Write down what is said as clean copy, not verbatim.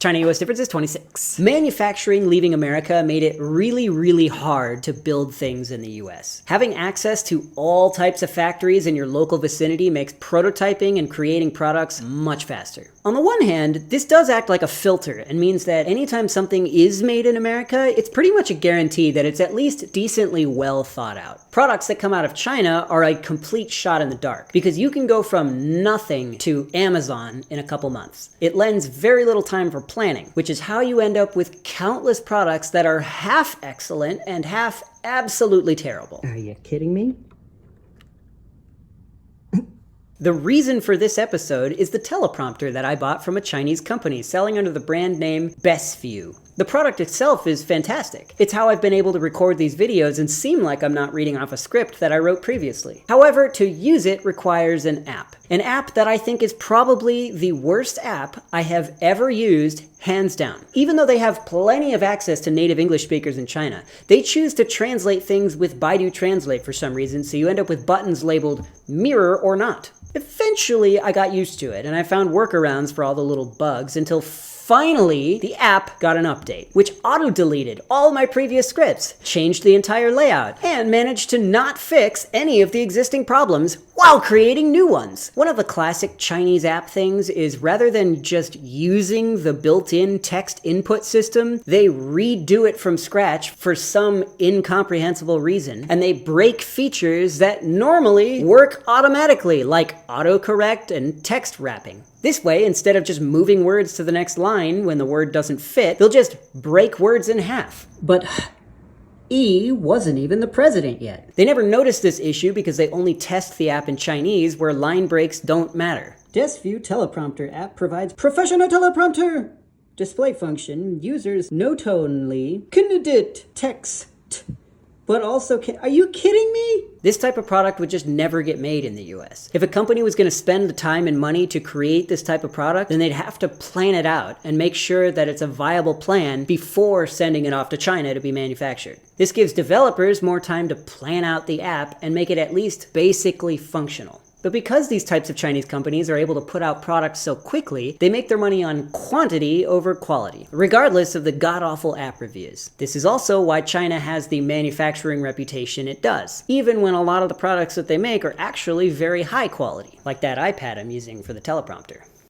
China-US difference is 26. Manufacturing leaving America made it really hard to build things in the US. Having access to all types of factories in your local vicinity makes prototyping and creating products much faster. On the one hand, this does act like a filter and means that anytime something is made in America, it's pretty much a guarantee that it's at least decently well thought out. Products that come out of China are a complete shot in the dark because you can go from nothing to Amazon in a couple months. It lends very little time for planning, which is how you end up with countless products that are half excellent and half absolutely terrible. Are you kidding me? The reason for this episode is the teleprompter that I bought from a Chinese company selling under the brand name BestView. The product itself is fantastic. It's how I've been able to record these videos and seem like I'm not reading off a script that I wrote previously. However, to use it requires an app. An app that I think is probably the worst app I have ever used, hands down. Even though they have plenty of access to native English speakers in China, they choose to translate things with Baidu Translate for some reason, so you end up with buttons labeled mirror or not. Eventually, I got used to it, and I found workarounds for all the little bugs until finally, the app got an update, which auto-deleted all my previous scripts, changed the entire layout, and managed to not fix any of the existing problems while creating new ones. One of the classic Chinese app things is rather than just using the built-in text input system, they redo it from scratch for some incomprehensible reason, and they break features that normally work automatically, like autocorrect and text wrapping. This way, instead of just moving words to the next line when the word doesn't fit, they'll just break words in half. But E wasn't even the president yet. They never noticed this issue because they only test the app in Chinese where line breaks don't matter. BestView teleprompter app provides professional teleprompter display function, users note-only, candidate text. But also, are you kidding me? This type of product would just never get made in the US. If a company was going to spend the time and money to create this type of product, then they'd have to plan it out and make sure that it's a viable plan before sending it off to China to be manufactured. This gives developers more time to plan out the app and make it at least basically functional. But because these types of Chinese companies are able to put out products so quickly, they make their money on quantity over quality, regardless of the god-awful app reviews. This is also why China has the manufacturing reputation it does, even when a lot of the products that they make are actually very high quality, like that iPad I'm using for the teleprompter.